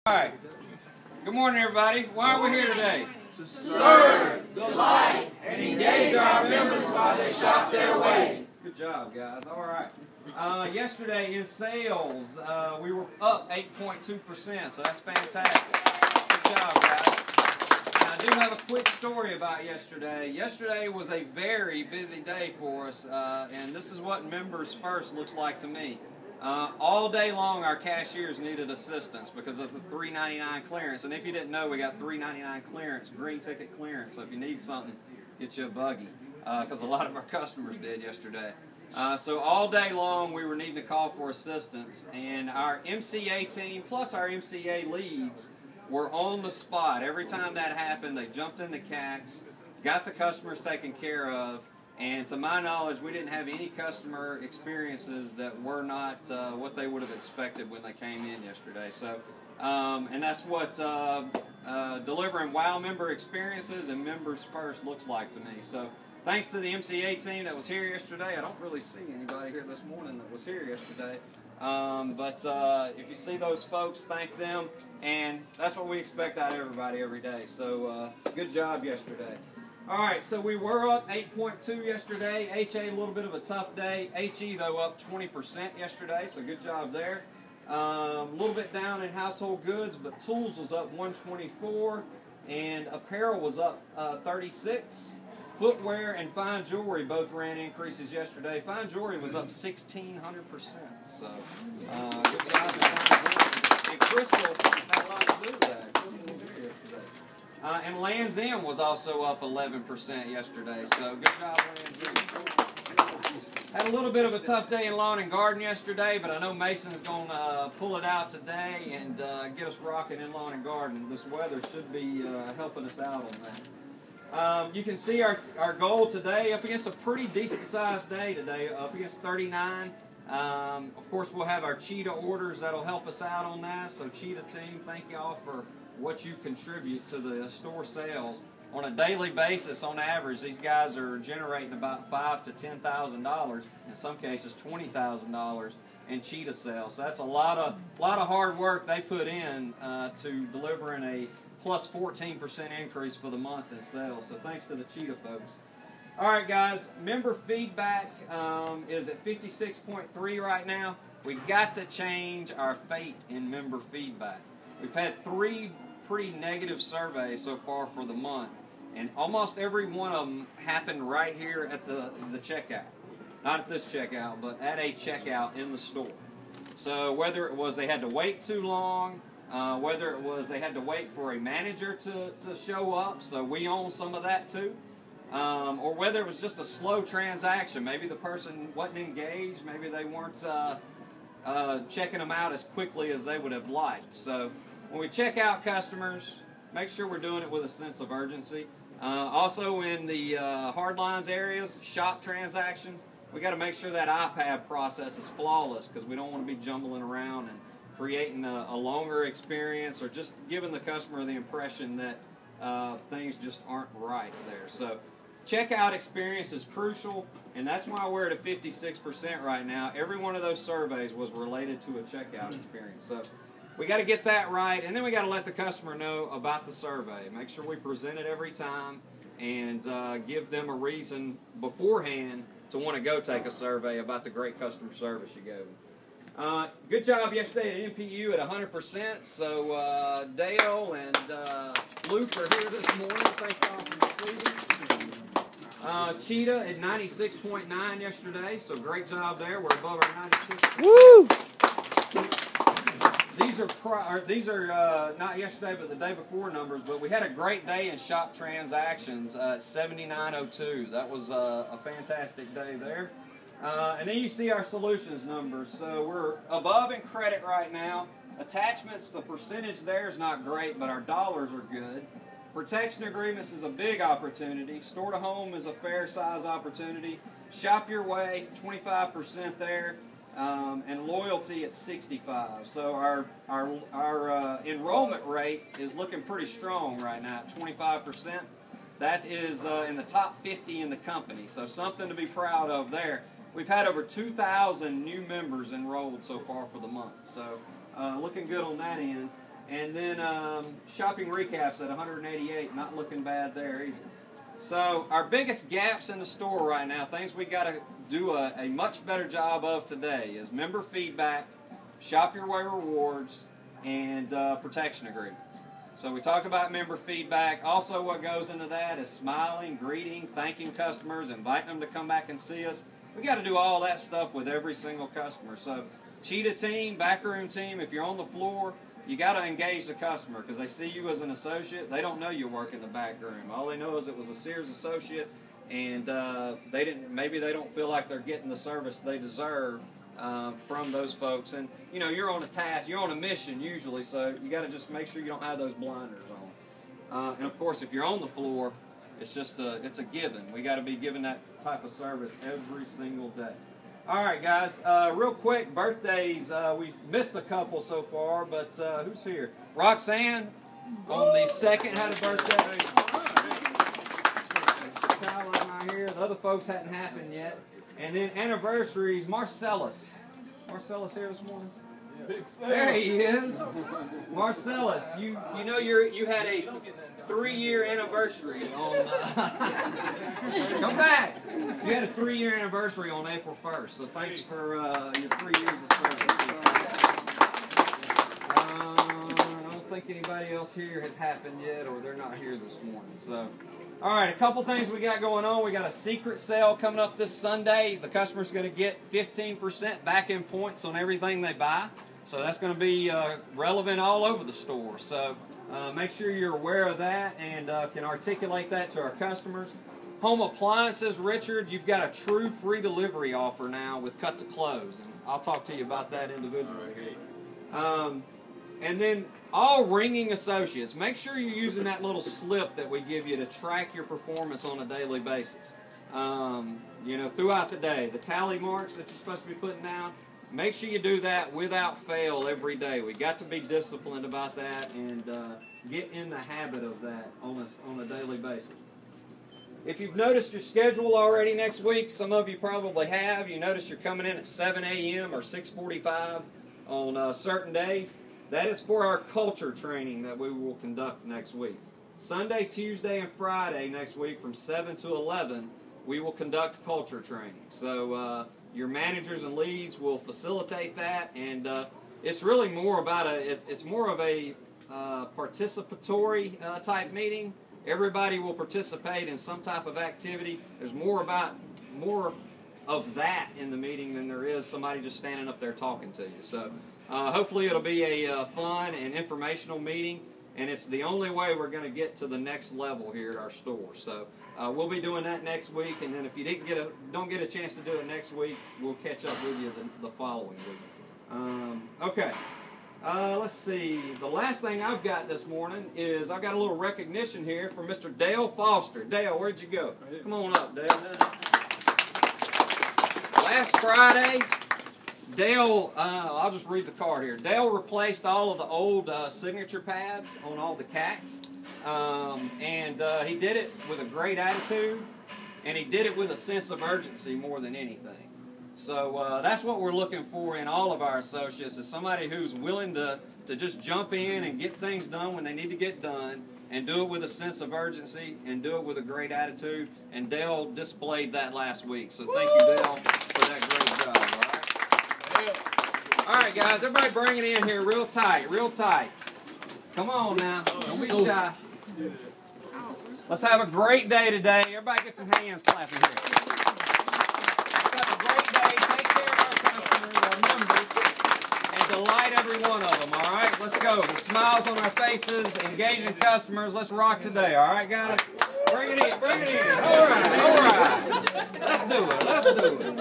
Alright, good morning everybody. Why are we here today? To serve, delight, and engage our members while they shop their way. Good job, guys. Alright. Yesterday in sales, we were up 8.2%, so that's fantastic. Good job, guys. Now, I do have a quick story about yesterday. Yesterday was a very busy day for us, and this is what Members First looks like to me. All day long, our cashiers needed assistance because of the $3.99 clearance. And if you didn't know, we got $3.99 clearance, green ticket clearance. So if you need something, get you a buggy, because a lot of our customers did yesterday. So all day long, we were needing to call for assistance. And our MCA team, plus our MCA leads, were on the spot. Every time that happened, they jumped into CACs, got the customers taken care of. And to my knowledge, we didn't have any customer experiences that were not what they would have expected when they came in yesterday. So, and that's what delivering WOW member experiences and Members First looks like to me. So, thanks to the MCA team that was here yesterday. I don't really see anybody here this morning that was here yesterday. But if you see those folks, thank them. And that's what we expect out of everybody every day. So, good job yesterday. Alright, so we were up 8.2 yesterday. HA, a little bit of a tough day. HE, though, up 20% yesterday, so good job there. A little bit down in household goods, but tools was up 124, and apparel was up 36. Footwear and fine jewelry both ran increases yesterday. Fine jewelry was up 1,600%, so good job in fine jewelry. And Crystal had a lot to do with that. Crystal was here yesterday. And Lands' End was also up 11% yesterday, so good job, Lands' End. Had a little bit of a tough day in lawn and garden yesterday, but I know Mason's going to pull it out today and get us rocking in lawn and garden. This weather should be helping us out on that. You can see our goal today, up against a pretty decent-sized day today, up against 39. Of course, we'll have our Cheetah orders that'll help us out on that, so Cheetah team, thank y'all for what you contribute to the store sales. On a daily basis, on average, these guys are generating about $5,000 to $10,000, in some cases $20,000 in Cheetah sales. So that's a lot of hard work they put in to delivering a plus 14% increase for the month in sales. So thanks to the Cheetah folks. All right, guys, member feedback is at 56.3 right now. We got to change our fate in member feedback. We've had 3 pretty negative surveys so far for the month, and almost every one of them happened right here at the checkout. Not at this checkout, but at a checkout in the store. So whether it was they had to wait too long, whether it was they had to wait for a manager to show up, so we own some of that too, or whether it was just a slow transaction. Maybe the person wasn't engaged, maybe they weren't checking them out as quickly as they would have liked. So when we check out customers, make sure we're doing it with a sense of urgency. Also in the hard lines areas, shop transactions, we got to make sure that iPad process is flawless, because we don't want to be jumbling around and creating a longer experience or just giving the customer the impression that things just aren't right there. So checkout experience is crucial, and that's why we're at a 56% right now. Every one of those surveys was related to a checkout experience. So we got to get that right, and then we got to let the customer know about the survey. Make sure we present it every time and give them a reason beforehand to want to go take a survey about the great customer service you gave them. Good job yesterday at NPU at 100%. So Dale and Luke are here this morning. Thank y'all for receiving. Cheetah at 96.9 yesterday, so great job there. We're above our 96. Woo! These are not yesterday, but the day before numbers. But we had a great day in shop transactions at 7902. That was a fantastic day there. And then you see our solutions numbers. So we're above in credit right now. Attachments, the percentage there is not great, but our dollars are good. Protection agreements is a big opportunity. Store to home is a fair size opportunity. Shop your way, 25% there. And loyalty at 65. So our enrollment rate is looking pretty strong right now at 25%. That is in the top 50 in the company, so something to be proud of there. We've had over 2,000 new members enrolled so far for the month, so looking good on that end. And then shopping recaps at 188, not looking bad there either. So our biggest gaps in the store right now, things we got to do a much better job of today, is member feedback, Shop Your Way rewards, and protection agreements. So we talked about member feedback. Also what goes into that is smiling, greeting, thanking customers, inviting them to come back and see us. We got to do all that stuff with every single customer. So Cheetah team, backroom team, if you're on the floor, you got to engage the customer because they see you as an associate. They don't know you work in the back room. All they know is it was a Sears associate, and maybe they don't feel like they're getting the service they deserve from those folks. And you know, you're on a task, you're on a mission usually, so you got to just make sure you don't have those blinders on. And of course, if you're on the floor, it's just it's a given. We got to be giving that type of service every single day. All right, guys, real quick, birthdays. We missed a couple so far, but who's here? Roxanne on the 2nd had a birthday. Kyla's not here. The other folks hadn't happened yet. And then anniversaries, Marcellus. Marcellus here this morning? There he is. Marcellus, you know you had a 3-year anniversary on come back. You had a 3-year anniversary on April 1st, so thanks for your 3 years of service. I don't think anybody else here has happened yet, or they're not here this morning. So, all right, a couple things we got going on. We got a secret sale coming up this Sunday. The customer's going to get 15% back in points on everything they buy. So that's going to be relevant all over the store. So make sure you're aware of that and can articulate that to our customers. Home appliances, Richard, you've got a true free delivery offer now with Cut to Close. And I'll talk to you about that individually. And then all ringing associates, make sure you're using that little slip that we give you to track your performance on a daily basis. You know, throughout the day, the tally marks that you're supposed to be putting down, make sure you do that without fail every day. We got to be disciplined about that and get in the habit of that on a daily basis. If you've noticed your schedule already next week, some of you probably have. You notice you're coming in at 7 a.m. or 6:45 on certain days. That is for our culture training that we will conduct next week. Sunday, Tuesday, and Friday next week from 7 to 11, we will conduct culture training. So your managers and leads will facilitate that, and it's really more about it's more of a participatory type meeting. Everybody will participate in some type of activity. There's more of that in the meeting than there is somebody just standing up there talking to you. So hopefully it'll be a fun and informational meeting, and it's the only way we're going to get to the next level here at our store. So we'll be doing that next week, and then if you don't get a chance to do it next week, we'll catch up with you the following week. Okay. Let's see. The last thing I've got this morning is I've got a little recognition here for Mr. Dale Foster. Dale, where'd you go? Come on up, Dale. Last Friday, Dale, I'll just read the card here. Dale replaced all of the old signature pads on all the CACs, and he did it with a great attitude, and he did it with a sense of urgency more than anything. So that's what we're looking for in all of our associates, is somebody who's willing to just jump in and get things done when they need to get done, and do it with a sense of urgency, and do it with a great attitude. And Dale displayed that last week. So thank you, Dale, for that great job. All right, guys, everybody bring it in here real tight, real tight. Come on now, don't be shy. Let's have a great day today. Everybody get some hands clapping here. Delight every one of them, all right? Let's go. With smiles on our faces, engaging customers. Let's rock today, all right, guys? Bring it in, bring it in. All right, all right. Let's do it, let's do it.